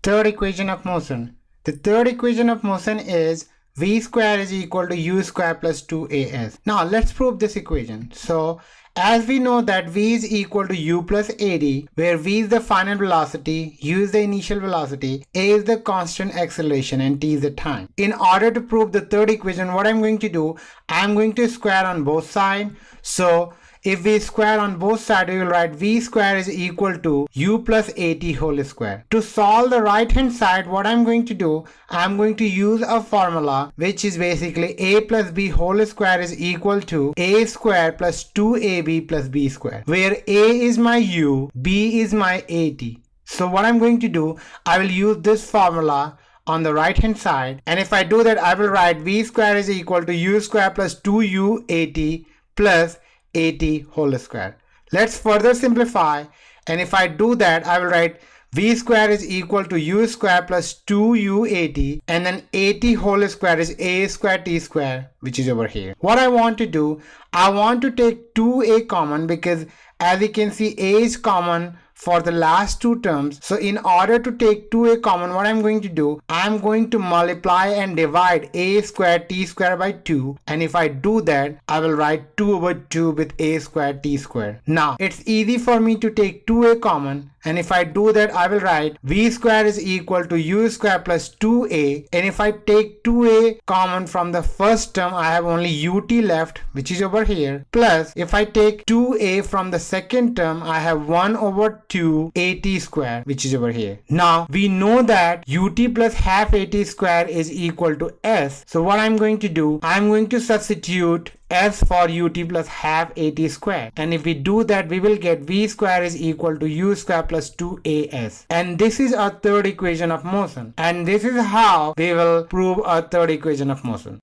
Third equation of motion. The third equation of motion is v square is equal to u square plus 2as. Now let's prove this equation. So as we know that v is equal to u plus ad, where v is the final velocity, u is the initial velocity, a is the constant acceleration, and t is the time. In order to prove the third equation, what I'm going to do, I'm going to square on both sides. So if we square on both sides, we will write v square is equal to u plus at whole square. To solve the right hand side, what I'm going to do, I'm going to use a formula which is basically a plus b whole square is equal to a square plus 2ab plus b square, where a is my u, b is my at. So what I'm going to do, I will use this formula on the right hand side, and if I do that, I will write v square is equal to u square plus 2u at plus at whole square. Let's further simplify, and if I do that, I will write v square is equal to u square plus 2u at, and then at whole square is a square t square, which is over here. What I want to do, I want to take 2a common, because as you can see, a is common for the last two terms. So in order to take 2a common, what I'm going to do, I'm going to multiply and divide a square t square by 2, and if I do that, I will write 2 over 2 with a square t square. Now it's easy for me to take 2a common, and if I do that, I will write v square is equal to u square plus 2a, and if I take 2a common from the first term, I have only ut left, which is over here, plus if I take 2a from the second term, I have 1 over 2 at square, which is over here. Now we know that ut plus half at square is equal to s. So what I'm going to do, I'm going to substitute s for ut plus half at square, and if we do that, we will get v square is equal to u square plus 2as, and this is our third equation of motion, and this is how we will prove our third equation of motion.